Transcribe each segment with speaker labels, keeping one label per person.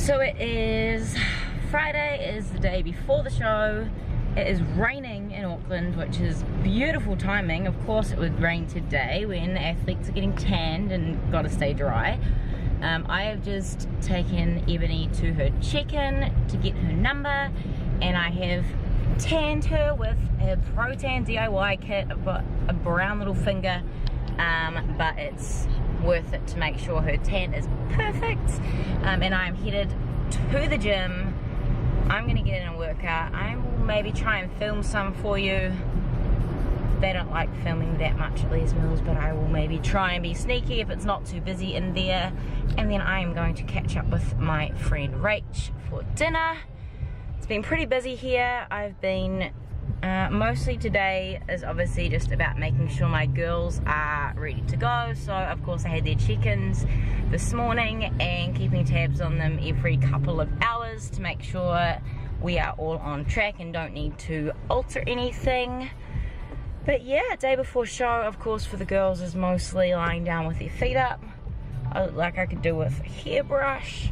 Speaker 1: So it is Friday, it is the day before the show. It is raining in Auckland, which is beautiful timing. Of course it would rain today when the athletes are getting tanned and gotta stay dry. I have just taken Ebony to her check-in to get her number, and I have tanned her with a Pro-Tan DIY kit. I've got a brown little finger, but it's worth it to make sure her tan is perfect. And I'm headed to the gym. I'm gonna get in a workout. I will maybe try and film some for you. They don't like filming that much at Les Mills, but I will maybe try and be sneaky if it's not too busy in there. And then I am going to catch up with my friend Rach for dinner. It's been pretty busy here. I've been mostly today is obviously just about making sure my girls are ready to go. So of course I had their check-ins this morning and keeping tabs on them every couple of hours to make sure we are all on track and don't need to alter anything. But yeah, day before show, of course, for the girls is mostly lying down with their feet up. I look like I could do with a hairbrush.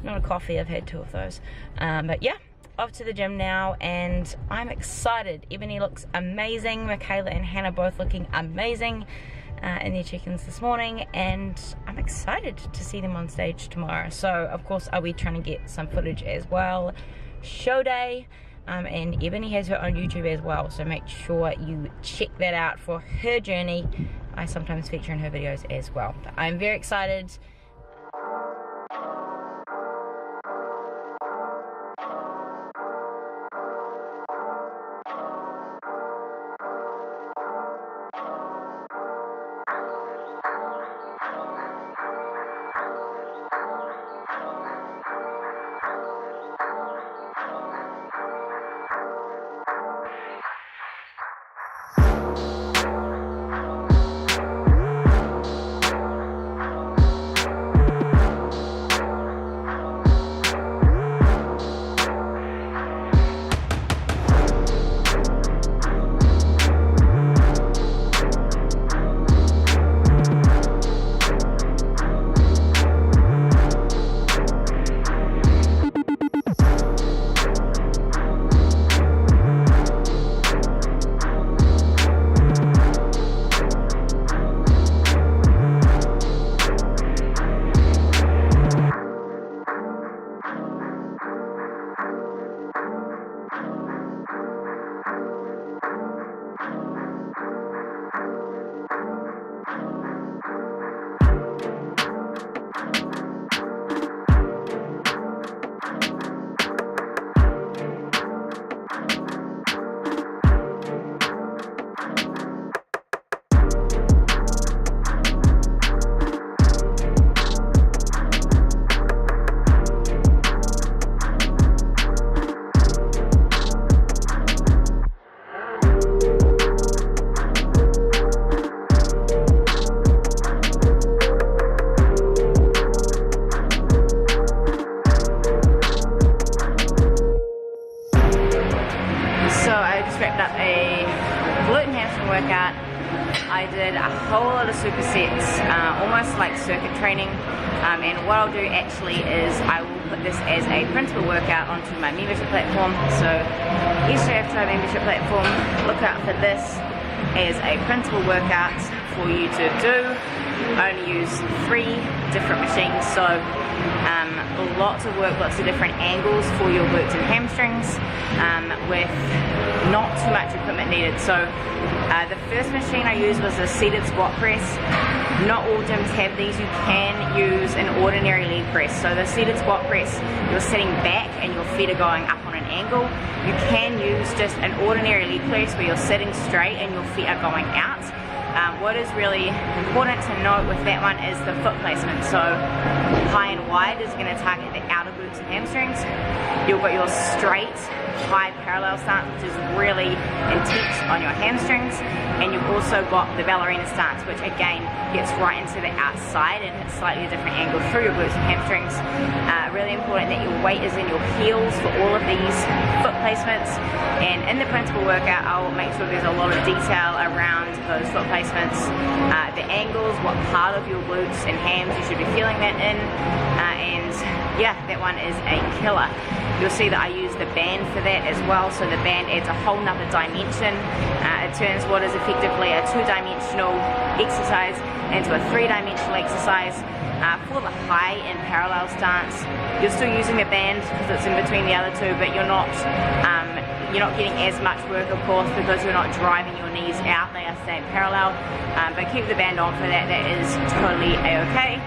Speaker 1: Not a coffee, I've had 2 of those. But yeah, off to the gym now, and I'm excited. Ebony looks amazing. Michaela and Hannah both looking amazing in their check-ins this morning, and I'm excited to see them on stage tomorrow. So of course I'll be trying to get some footage as well. Show day. And Ebony has her own YouTube as well, so make sure you check that out for her journey. I sometimes feature in her videos as well. But I'm very excited. Workout. I did a whole lot of supersets, almost like circuit training, and what I'll do actually is I will put this as a printable workout onto my membership platform. So SJF membership platform, look out for this as a printable workout for you to do. I only use 3 different machines, so lots of work, lots of different angles for your glutes and hamstrings, with not too much equipment needed. So the first machine I used was a seated squat press. Not all gyms have these. You can use an ordinary leg press. So the seated squat press, you're sitting back and your feet are going up on an angle. You can use just an ordinary leg press where you're sitting straight and your feet are going out. What is really important to note with that one is the foot placement. So high and wide is going to target the outer glutes and hamstrings. You've got your straight, high parallel stance, which is really intense on your hamstrings. And you've also got the ballerina stance, which again gets right into the outside and hits slightly different angle through your glutes and hamstrings. Really important that your weight is in your heels for all of these foot placements. And in the printable workout, I'll make sure there's a lot of detail around those foot placements, the angles, what part of your glutes and hams you should be feeling that in, and yeah, that one one is a killer. You'll see that I use the band for that as well, so the band adds a whole nother dimension. It turns what is effectively a two-dimensional exercise into a three-dimensional exercise. For the high and parallel stance, you're still using the band because it's in between the other two, but you're not getting as much work, of course, because you're not driving your knees out, they are staying parallel. But keep the band on for that, that is totally a-okay.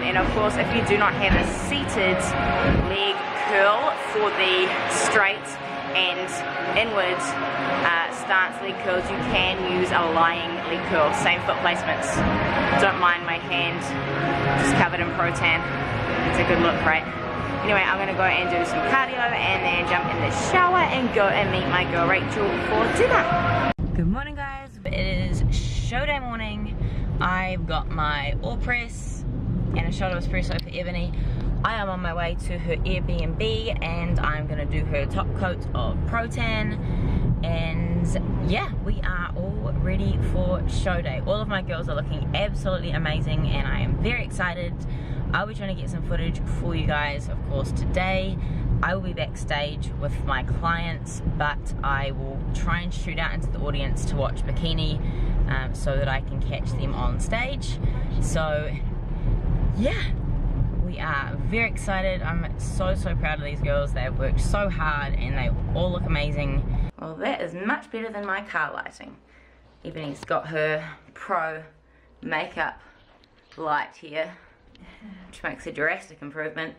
Speaker 1: And of course, if you do not have a seated leg curl for the straight and inward stance leg curls, you can use a lying leg curl, same foot placements. Don't mind my hand just covered in Protan, it's a good look, right? Anyway, I'm going to go and do some cardio and then jump in the shower and go and meet my girl Rachel for dinner. Good morning, guys. It is show day morning. I've got my all press and a shot of espresso for Ebony. I am on my way to her Airbnb and I'm going to do her top coat of Protan. And yeah, we are all ready for show day. All of my girls are looking absolutely amazing and I am very excited. I'll be trying to get some footage for you guys. Of course, today I will be backstage with my clients, but I will try and shoot out into the audience to watch bikini so that I can catch them on stage. So yeah, we are very excited. I'm so proud of these girls. They have worked so hard and they all look amazing. Well, that is much better than my car lighting. Ebony's got her pro makeup light here, which makes a drastic improvement.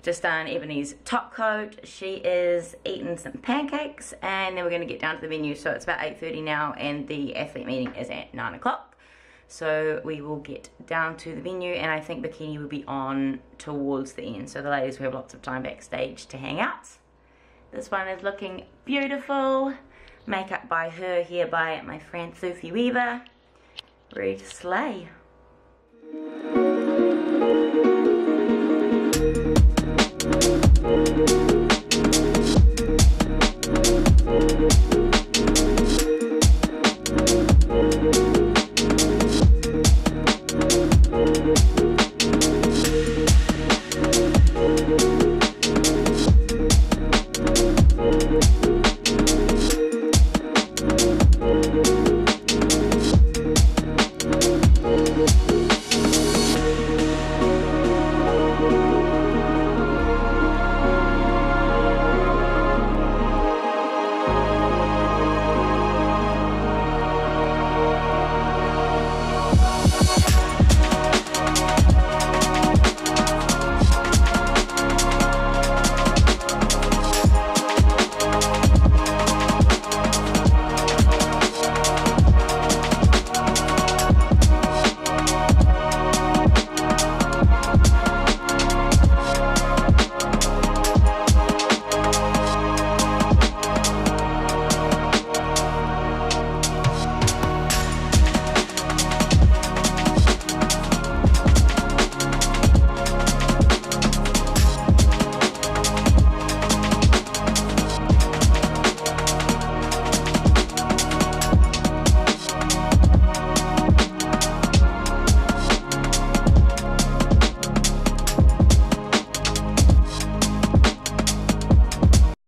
Speaker 1: Just done Ebony's top coat. She is eating some pancakes and then we're going to get down to the venue. So it's about 8:30 now and the athlete meeting is at 9 o'clock. So we will get down to the venue and I think bikini will be on towards the end. So the ladies will have lots of time backstage to hang out. This one is looking beautiful. Makeup by her here by my friend Sophie Weaver. Ready to slay.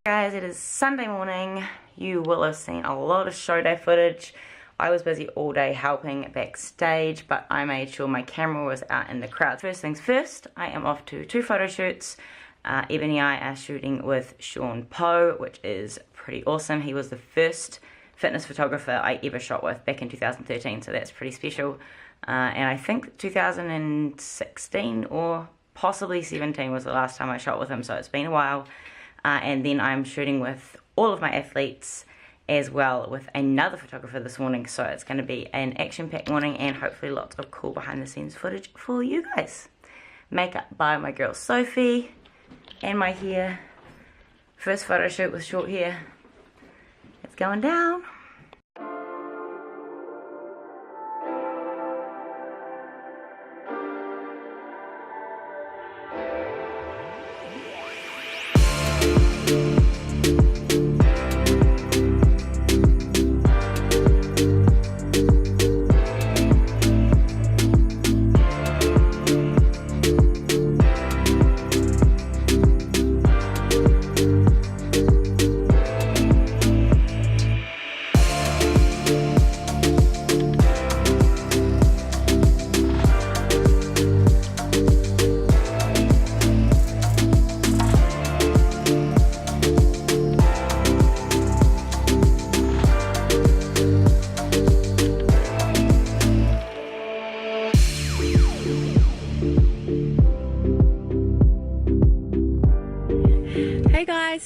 Speaker 1: Guys, it is Sunday morning. You will have seen a lot of show day footage. I was busy all day helping backstage, but I made sure my camera was out in the crowd. First things first, I am off to 2 photo shoots. Ebony and I are shooting with Sean Poe, which is pretty awesome. He was the first fitness photographer I ever shot with back in 2013, so that's pretty special. And I think 2016 or possibly 17 was the last time I shot with him, so it's been a while. And then I'm shooting with all of my athletes as well with another photographer this morning, so it's going to be an action-packed morning and hopefully lots of cool behind-the-scenes footage for you guys. Makeup by my girl Sophie, and my hair. First photo shoot with short hair. It's going down.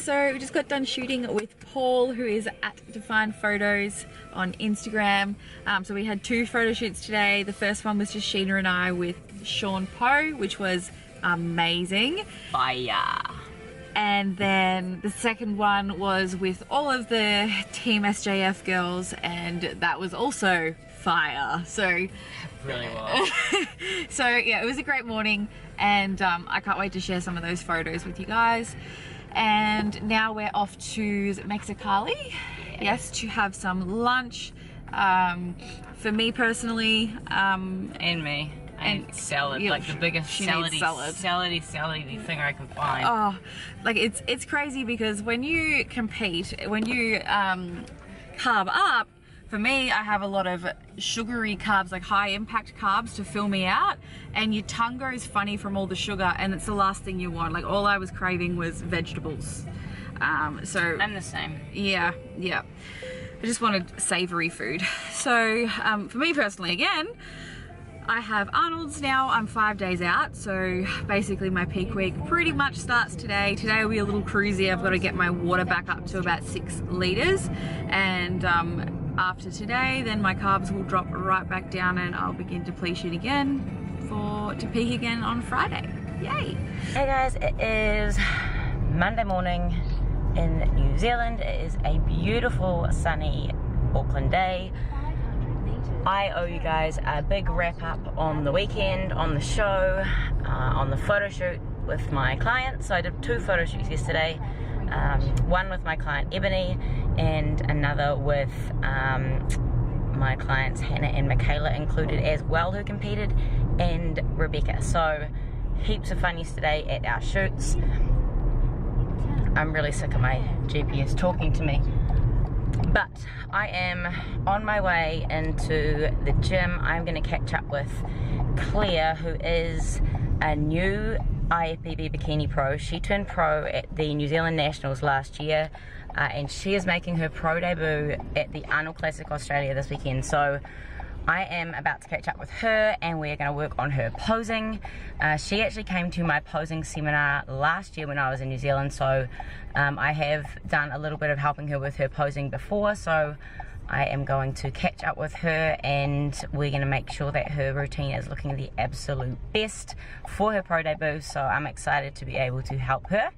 Speaker 2: So we just got done shooting with Paul, who is at Define Photos on Instagram. So we had 2 photo shoots today. The first one was just Sheena and I with Sean Poe, which was amazing.
Speaker 1: Fire.
Speaker 2: And then the second one was with all of the Team SJF girls, and that was also fire. So
Speaker 1: Really was.
Speaker 2: so yeah, it was a great morning, and I can't wait to share some of those photos with you guys. And now we're off to Mexicali, yes, to have some lunch. For me personally,
Speaker 1: and me. And salad, like the biggest salady thing I can find.
Speaker 2: Oh, like it's crazy because when you compete, when you carb up, for me, I have a lot of sugary carbs, like high impact carbs to fill me out, and your tongue goes funny from all the sugar, and it's the last thing you want. Like all I was craving was vegetables. So
Speaker 1: I'm the same.
Speaker 2: Yeah. I just wanted savory food. So for me personally, again, I have Arnold's now. I'm 5 days out, so basically my peak week pretty much starts today. Today will be a little cruisy. I've got to get my water back up to about 6 litres, and after today then my carbs will drop right back down and I'll begin depletion again to peak again on Friday. Yay!
Speaker 1: Hey guys, it is Monday morning in New Zealand. It is a beautiful sunny Auckland day. I owe you guys a big wrap up on the weekend, on the show, on the photo shoot with my clients. So I did 2 photo shoots yesterday, one with my client Ebony and another with my clients Hannah and Michaela included as well, who competed, and Rebecca. So heaps of fun yesterday at our shoots. I'm really sick of my GPS talking to me. But I am on my way into the gym. I'm going to catch up with Claire, who is a new IFBB Bikini Pro. She turned pro at the New Zealand Nationals last year, and she is making her pro debut at the Arnold Classic Australia this weekend. So I am about to catch up with her, and we're going to work on her posing. She actually came to my posing seminar last year when I was in New Zealand, so I have done a little bit of helping her with her posing before, so I am going to catch up with her, and we're going to make sure that her routine is looking the absolute best for her pro debut, so I'm excited to be able to help her.